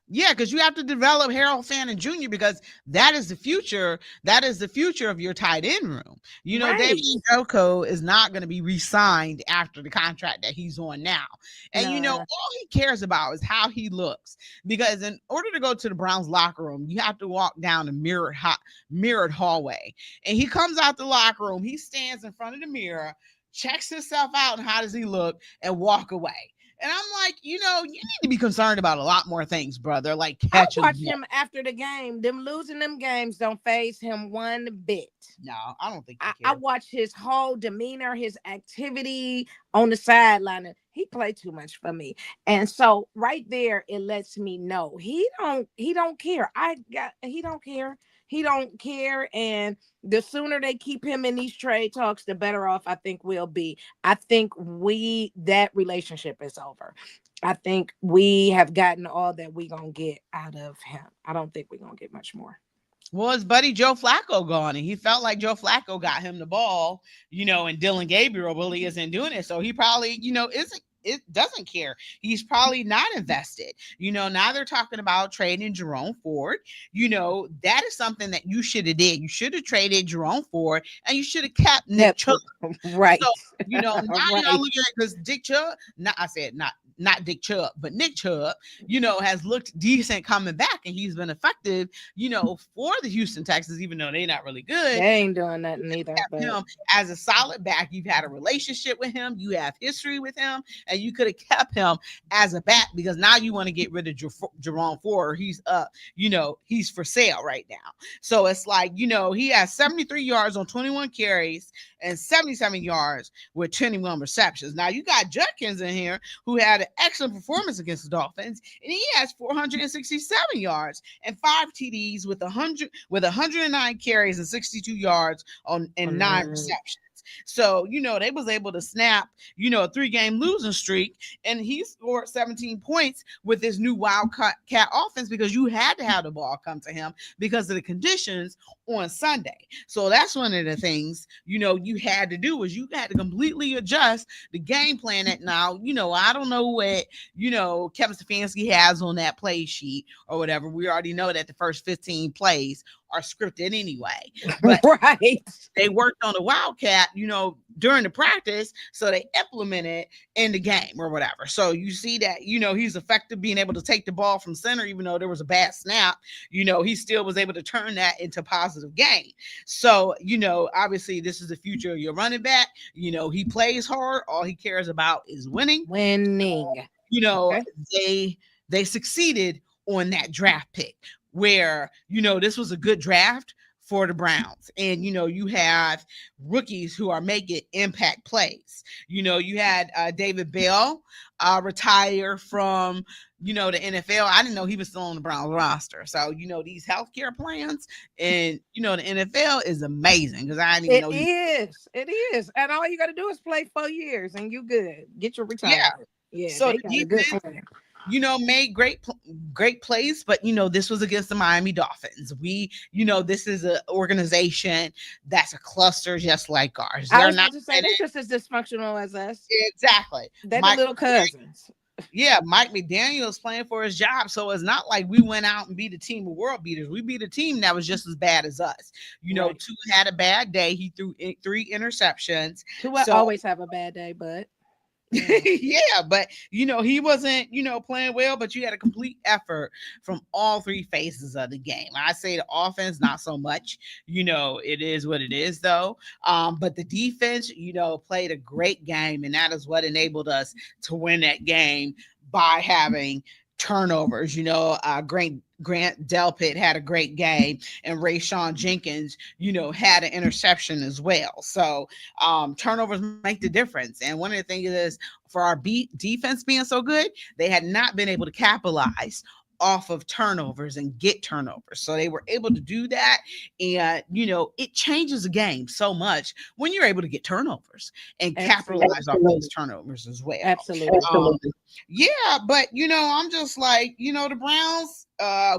S2: Yeah, because you have to develop Harold Fannin Jr. because that is the future. That is the future of your tight end room. You know,
S3: Right.
S2: David Njoku is not going to be re-signed after the contract that he's on now. And you know,
S3: Nah.
S2: all he cares about is how he looks. Because in order to go to the Browns locker room, you have to walk down a mirrored hallway. And he comes out the locker room, he stands in front of the mirror, checks himself out and how does he look, and walk away. And I'm like, you know, you need to be concerned about a lot more things, brother. Like
S3: I
S2: catching.
S3: watched him after the game. Them losing them games don't phase him one bit.
S2: No, I don't think
S3: I watched his whole demeanor, his activity on the sideline. He played too much for me. And so right there, it lets me know he don't care. He don't care. He don't care. And the sooner they keep him in these trade talks, the better off I think we'll be. I think that relationship is over. I think we have gotten all that we gonna get out of him. I don't think we're gonna get much more.
S2: Well, his buddy Joe Flacco gone, and he felt like Joe Flacco got him the ball, you know, and Dylan Gabriel really isn't doing it. So he probably, you know, doesn't care. He's probably not invested. You know, now they're talking about trading Jerome Ford. You know, that is something that you should have did. You should have traded Jerome Ford, and you should have kept Nick Chubb.
S3: Right.
S2: So, you know, now
S3: Right.
S2: y'all looking at because Dick Chubb, not Dick Chubb, but Nick Chubb, you know, has looked decent coming back, and he's been effective, you know, for the Houston Texans, even though they're not really good.
S3: They ain't doing nothing either. But
S2: him as a solid back, you've had a relationship with him, you have history with him, and you could have kept him as a back because now you want to get rid of Jerome Ford. He's you know, he's for sale right now. So it's like, you know, he has 73 yards on 21 carries and 77 yards with 21 receptions. Now you got Judkins in here who had an excellent performance against the Dolphins, and he has 467 yards and 5 TDs with 109 carries and 62 yards on and 9 receptions. So, you know, they was able to snap, you know, a 3-game losing streak, and he scored 17 points with this new Wildcat offense because you had to have the ball come to him because of the conditions on Sunday. So that's one of the things, you know, you had to do was you had to completely adjust the game plan. That now, you know, I don't know what, you know, Kevin Stefanski has on that play sheet or whatever. We already know that the first 15 plays are scripted anyway, but
S3: right.
S2: They worked on the Wildcat, you know, during the practice, so they implemented in the game or whatever. So you see that, you know, he's effective being able to take the ball from center, even though there was a bad snap, you know, he still was able to turn that into positive gain. So, you know, obviously this is the future of your running back. You know, he plays hard. All he cares about is winning. You know, okay. They succeeded on that draft pick where, you know, this was a good draft for the Browns. And, you know, you have rookies who are making impact plays. You know, you had David Bell retire from, you know, the NFL. I didn't know he was still on the Browns roster. So, you know, these healthcare plans and, you know, the NFL is amazing because I didn't even know.
S3: It is. And all you got to do is play 4 years and you good. Get your retirement. Yeah.
S2: So the defense, you know, made great plays, but, you know, this was against the Miami Dolphins. You know, this is an organization that's a cluster just like ours.
S3: They're not to say they're just as dysfunctional as us.
S2: Exactly.
S3: They're the little cousins.
S2: Yeah, Mike McDaniel's playing for his job. So it's not like we went out and beat a team of world beaters. We beat a team that was just as bad as us. You know, right. Tua had a bad day. He threw 3 interceptions.
S3: Tua always have a bad day, but
S2: yeah, but you know, he wasn't, you know, playing well, but you had a complete effort from all 3 phases of the game. I say the offense, not so much, you know, it is what it is though. But the defense, you know, played a great game, and that is what enabled us to win that game by having turnovers. You know, Grant Delpit had a great game, and Rayshon Jenkins, you know, had an interception as well. So turnovers make the difference. And one of the things is for our defense being so good, they had not been able to capitalize off of turnovers and get turnovers. So they were able to do that. And, you know, it changes the game so much when you're able to get turnovers and capitalize off those turnovers as well.
S3: Absolutely.
S2: Yeah, but, you know, I'm just like, you know, the Browns,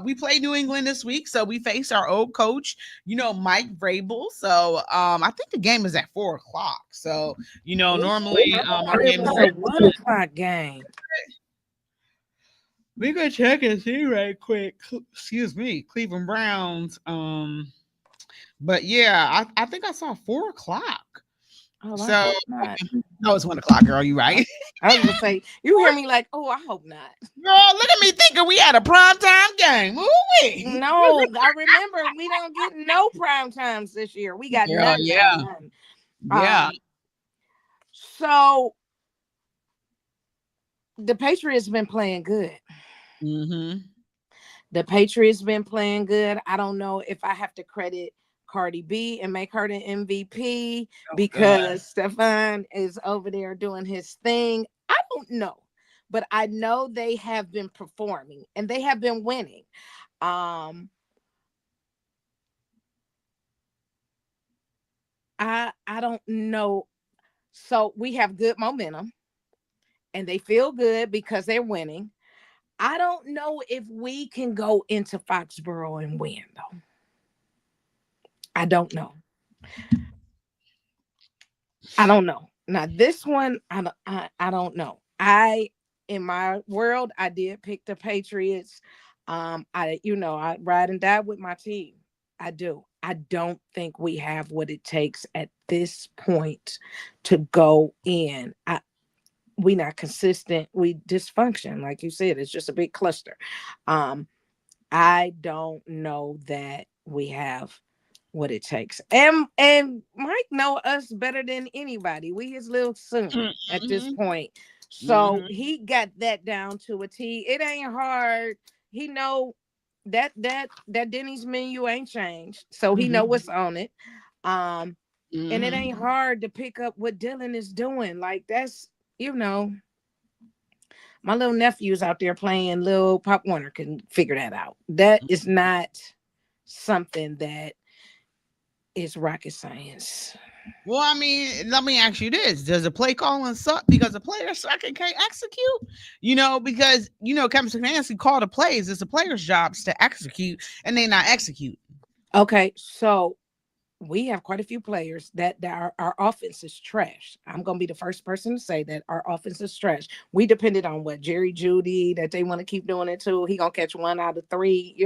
S2: we play New England this week. So we face our old coach, you know, Mike Vrabel. So I think the game is at 4:00. So, you know, normally our game is
S3: a 1:00 game.
S2: We could check and see right quick. Excuse me, Cleveland Browns. But yeah, I think I saw 4 o'clock.
S3: Oh, I
S2: So
S3: hope not.
S2: no, it's 1 o'clock, girl. You right.
S3: I was gonna say, you hear me like, oh, I hope not.
S2: Girl, look at me thinking we had a primetime game. Ooh-wee.
S3: No, I remember we don't get no prime times this year. We got
S2: Yeah,
S3: none,
S2: yeah.
S3: none.
S2: Yeah.
S3: So the Patriots been playing good.
S2: Mm-hmm.
S3: The Patriots been playing good. I don't know if I have to credit Cardi B and make her the MVP because Stefan is over there doing his thing. I don't know, but I know they have been performing and they have been winning. I don't know. So we have good momentum and they feel good because they're winning. I don't know if we can go into Foxborough and win though. I don't know. I don't know. Now this one, I don't know. In my world, I did pick the Patriots. I ride and die with my team. I do. I don't think we have what it takes at this point to go in. We not consistent. We dysfunction, like you said. It's just a big cluster. I don't know that we have what it takes. And Mike know us better than anybody. We his little son at this point. So he got that down to a T. It ain't hard. He know that Denny's menu ain't changed. So he know what's on it. And it ain't hard to pick up what Dylan is doing. Like that's, my little nephew's out there playing. Little Pop Warner can figure that out. That is not something that is rocket science.
S2: Well, I mean, let me ask you this. Does the play calling suck because the players suck and can't execute? Because Kevin Stefanski called the plays. It's the players' jobs to execute, and they not execute.
S3: Okay, so we have quite a few players that our offense is trash. I'm going to be the first person to say that our offense is trash. We depended on what Jerry Jeudy, that they want to keep doing it too. He going to catch 1 out of 3,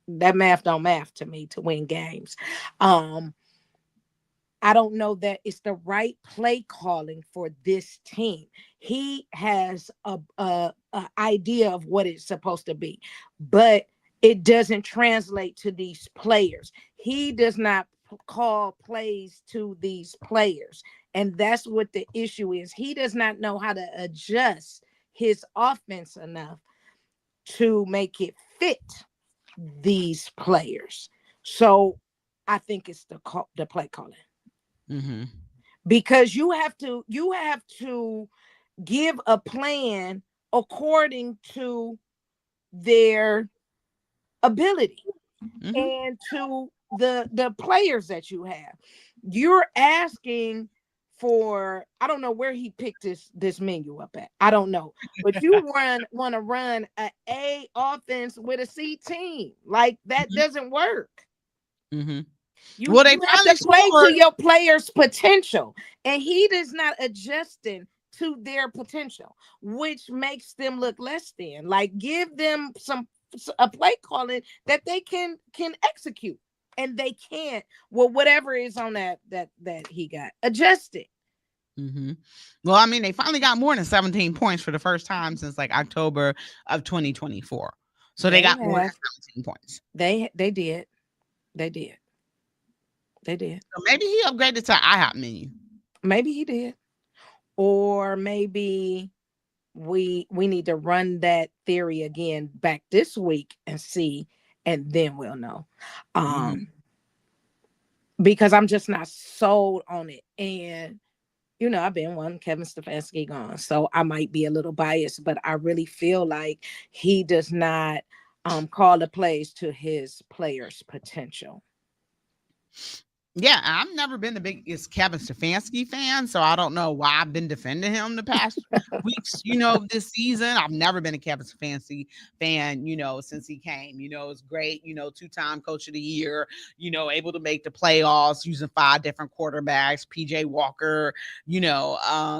S3: that math don't math to me to win games. I don't know that it's the right play calling for this team. He has a idea of what it's supposed to be, but it doesn't translate to these players. He does not call plays to these players, and that's what the issue is. He does not know how to adjust his offense enough to make it fit these players. So I think it's the play calling. Because you have to give a plan according to their ability and to the players that you have. You're asking for, I don't know where he picked this menu up at. I don't know. But you want to run a offense with a C team. Like that doesn't work. You have to play to your players' potential, and he is not adjusting to their potential, which makes them look less than. Like, give them a play calling that they can execute, and they can't. Well, whatever is on that he got, adjust it.
S2: Well, I mean, they finally got more than 17 points for the first time since like October of 2024. So they got more than 17 points.
S3: They did.
S2: So maybe he upgraded to IHOP menu.
S3: Maybe he did. Or maybe we need to run that theory again back this week and see, and then we'll know. Because I'm just not sold on it. And I've been one Kevin Stefanski gone, so I might be a little biased, but I really feel like he does not call the plays to his players' potential.
S2: Yeah, I've never been the biggest Kevin Stefanski fan, so I don't know why I've been defending him the past weeks, this season. I've never been a Kevin Stefanski fan, since he came. It's great, two-time coach of the year, able to make the playoffs using 5 different quarterbacks, PJ Walker,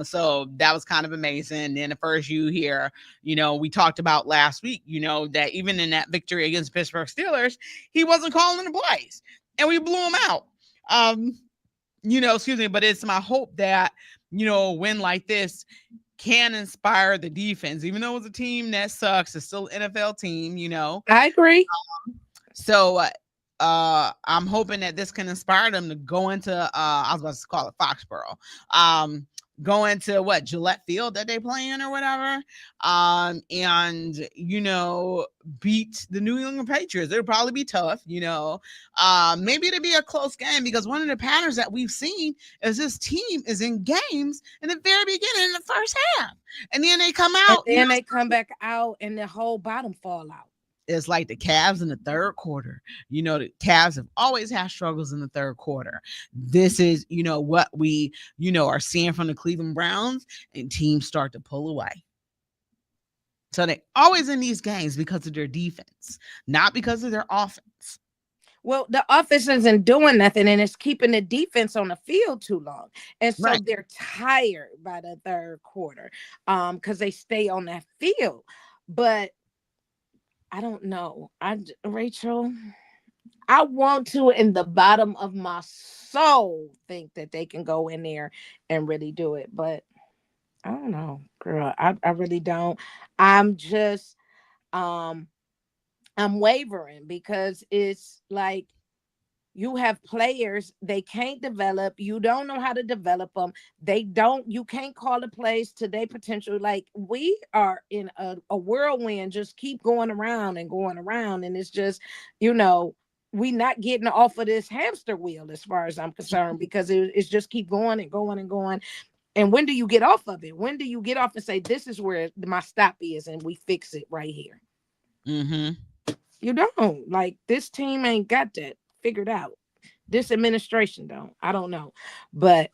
S2: so that was kind of amazing. Then the first you hear, we talked about last week, that even in that victory against Pittsburgh Steelers, he wasn't calling the plays and we blew him out. Excuse me, but it's my hope that, a win like this can inspire the defense, even though it's a team that sucks. It's still an NFL team,
S3: I agree.
S2: So I'm hoping that this can inspire them to go into I was about to call it Foxborough. Go into Gillette Field that they play in or whatever. And beat the New England Patriots. It'll probably be tough, maybe it'll be a close game, because one of the patterns that we've seen is this team is in games in the very beginning in the first half. And then they come out.
S3: And then they come back out and the whole bottom fall out.
S2: It's like the Cavs in the third quarter. The Cavs have always had struggles in the third quarter. This is, what we, are seeing from the Cleveland Browns, and teams start to pull away. So they're always in these games because of their defense, not because of their offense.
S3: Well, the offense isn't doing nothing, and it's keeping the defense on the field too long. And so they're tired by the third quarter because they stay on that field. But I don't know. Rachel, I want to, in the bottom of my soul, think that they can go in there and really do it. But I don't know, girl. I really don't. I'm just, I'm wavering, because it's like you have players, they can't develop. You don't know how to develop them. You can't call the plays to their potential. Like, we are in a whirlwind, just keep going around and going around. And it's just, we not getting off of this hamster wheel as far as I'm concerned, because it's just keep going and going and going. And when do you get off of it? When do you get off and say, this is where my stop is and we fix it right here?
S2: Mm-hmm.
S3: You don't. Like, this team ain't got that figured out. This administration don't. I don't know. But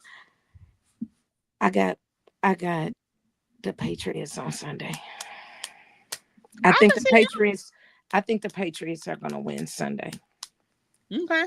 S3: I got the Patriots on Sunday. I think the Patriots are going to win Sunday.
S2: Okay.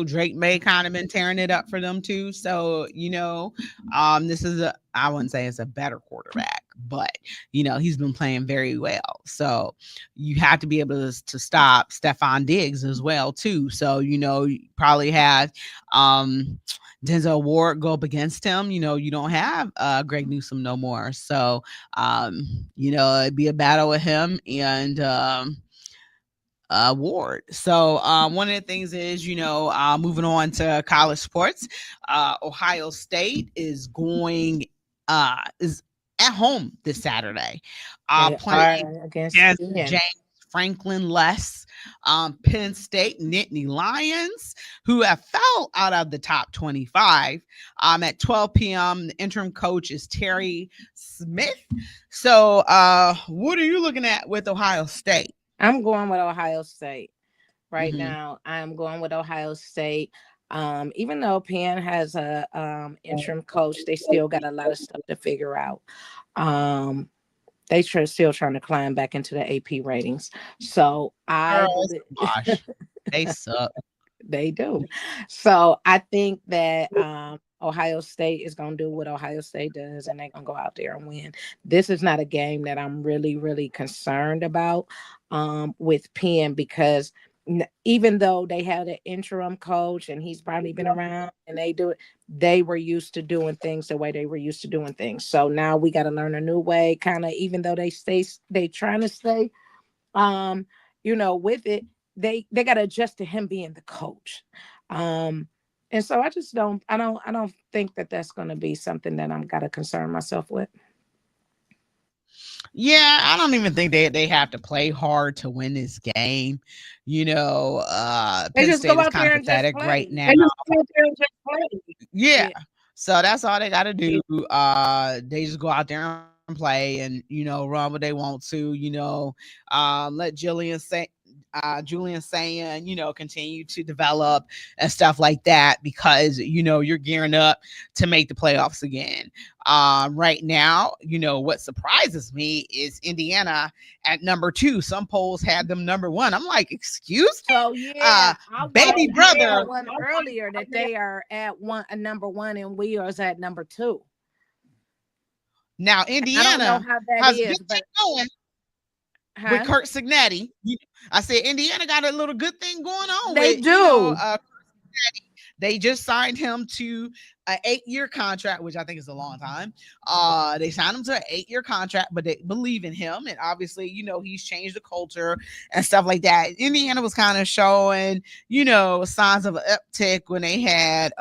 S2: Drake May kind of been tearing it up for them too. So, this is I wouldn't say it's a better quarterback, but he's been playing very well. So you have to be able to stop Stephon Diggs as well too. So, you probably have Denzel Ward go up against him. You don't have Greg Newsome no more. So it'd be a battle with him and Ward. So one of the things is, moving on to college sports, Ohio State is going is at home this Saturday, playing against James Franklin Less, Penn State Nittany Lions, who have fell out of the top 25. At 12 p.m. The interim coach is Terry Smith. So what are you looking at with Ohio State?
S3: I'm going with Ohio State right now. I'm going with Ohio State. Even though Penn has a interim coach, they still got a lot of stuff to figure out. They still trying to climb back into the AP ratings. So
S2: they suck.
S3: They do. So I think that Ohio State is going to do what Ohio State does, and they're going to go out there and win. This is not a game that I'm really, really concerned about with Penn, because even though they had an interim coach and he's probably been around and they were used to doing things the way they were used to doing things. So now we got to learn a new way, kind of, even though they trying to stay, with it, they got to adjust to him being the coach. And so I don't think that that's going to be something that I'm got to concern myself with.
S2: Yeah, I don't even think they have to play hard to win this game. Penn State is kind of pathetic right now. They just go out there and just play. Yeah. So that's all they got to do. They just go out there and play and, run what they want to, let Julian saying, continue to develop and stuff like that because, you're gearing up to make the playoffs again. Right now, what surprises me is Indiana at number 2. Some polls had them number 1. I'm like, excuse me?
S3: So yeah,
S2: baby brother
S3: one earlier that they are at number 1 and we are at number 2.
S2: Now Indiana,
S3: I don't know how that is, but
S2: going with Kurt Signetti. I said Indiana got a little good thing going on.
S3: They do.
S2: They just signed him to an 8-year contract, which I think is a long time. They signed him to an 8-year contract, but they believe in him. And obviously, he's changed the culture and stuff like that. Indiana was kind of showing, signs of an uptick when they had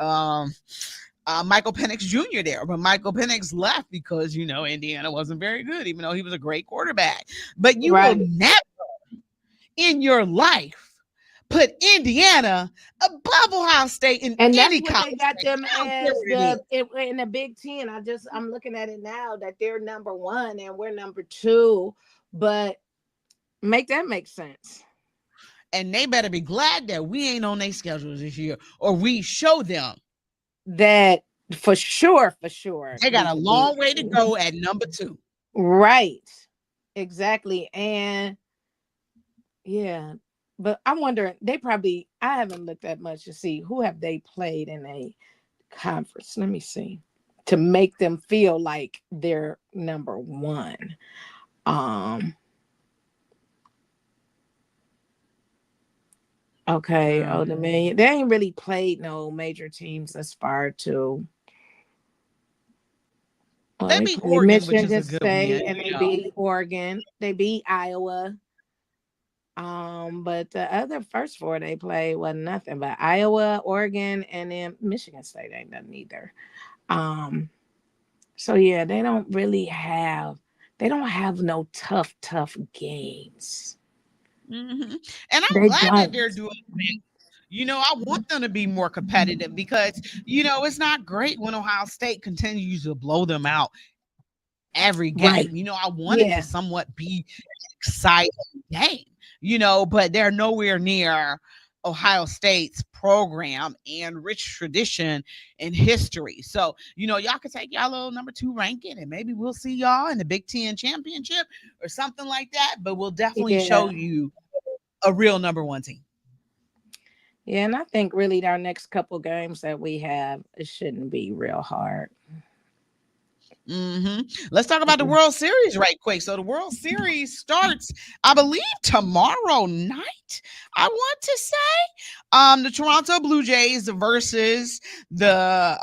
S2: Michael Penix Jr. there, but Michael Penix left because, Indiana wasn't very good, even though he was a great quarterback. But you will never in your life put Indiana above Ohio State in
S3: and
S2: any
S3: that's what they got them as in the Big Ten. I'm looking at it now that they're number 1 and we're number 2, but make that make sense.
S2: And they better be glad that we ain't on their schedules this year, or we show them
S3: that for sure.
S2: They got a long way to go at number 2.
S3: Right. Exactly. And yeah. But I'm wondering, I haven't looked that much to see who have they played in a conference. Let me see. To make them feel like they're number 1. Okay. They ain't really played no major teams as far to.
S2: They beat Oregon,
S3: Michigan State, and they beat Oregon. They beat Iowa. But the other first 4 they played wasn't nothing but Iowa, Oregon, and then Michigan State ain't nothing either. So yeah, they don't have no tough games.
S2: Mm-hmm. And I'm glad that they're doing it. I want them to be more competitive because, it's not great when Ohio State continues to blow them out every game.
S3: Right.
S2: I want it to somewhat be an exciting game, but they're nowhere near Ohio State's program and rich tradition and history. So, y'all can take y'all little number 2 ranking and maybe we'll see y'all in the Big Ten championship or something like that. But we'll definitely show you a real number 1 team.
S3: Yeah, and I think really our next couple games that we have, it shouldn't be real hard.
S2: Let's talk about the World Series right quick. So the World Series starts, I believe, tomorrow night. I want to say, the Toronto Blue Jays versus the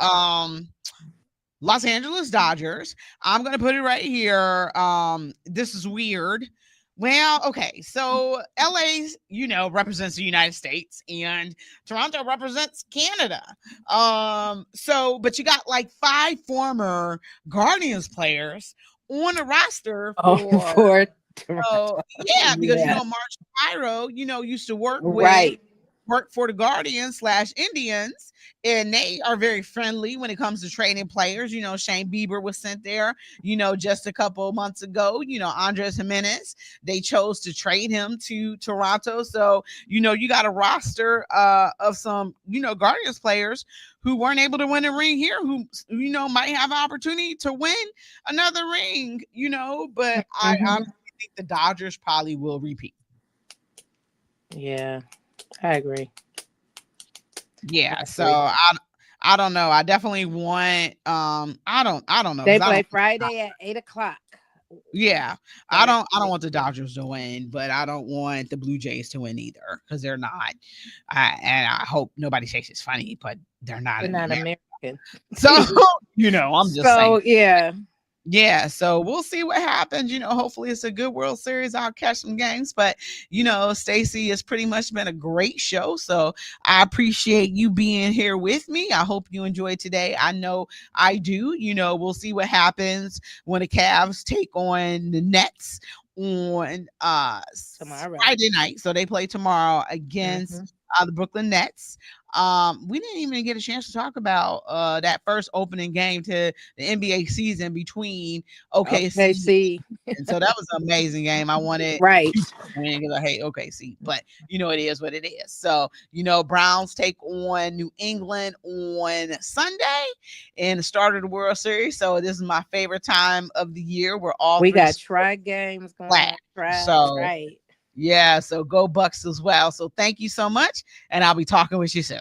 S2: Los Angeles Dodgers. I'm gonna put it right here. This is weird. Well, okay, so LA, represents the United States and Toronto represents Canada. But you got like 5 former Guardians players on the roster for Toronto. Because Mark Shapiro, used to work for the Guardians / Indians, and they are very friendly when it comes to trading players. Shane Bieber was sent there, just a couple months ago. Andres Jimenez, they chose to trade him to Toronto. So, you got a roster of some, Guardians players who weren't able to win a ring here, who, might have an opportunity to win another ring, but I think the Dodgers probably will repeat.
S3: Yeah. I agree.
S2: Yeah, so I don't know. I definitely want I don't know.
S3: They play Friday at 8:00.
S2: Yeah. I don't want the Dodgers to win, but I don't want the Blue Jays to win either because they're not. And I hope nobody thinks it's funny, but they're not American. So, I'm just saying.
S3: Yeah.
S2: Yeah, so we'll see what happens. Hopefully it's a good World Series. I'll catch some games, but Stacey, has pretty much been a great show. So I appreciate you being here with me. I hope you enjoyed today. I know I do. We'll see what happens when the Cavs take on the Nets on tomorrow, Friday night. So they play tomorrow against the Brooklyn Nets. We didn't even get a chance to talk about that first opening game to the NBA season between OKC. And so that was an amazing game. I wanted
S3: right
S2: because I hate OKC, but it is what it is. So Browns take on New England on Sunday in the start of the World Series. So this is my favorite time of the year.
S3: We got try games going on. Right.
S2: Yeah, so go Bucks as well. So thank you so much, and I'll be talking with you soon.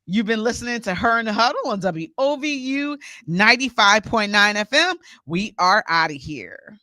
S2: You've been listening to Her in the Huddle on WOVU 95.9 FM. We are out of here.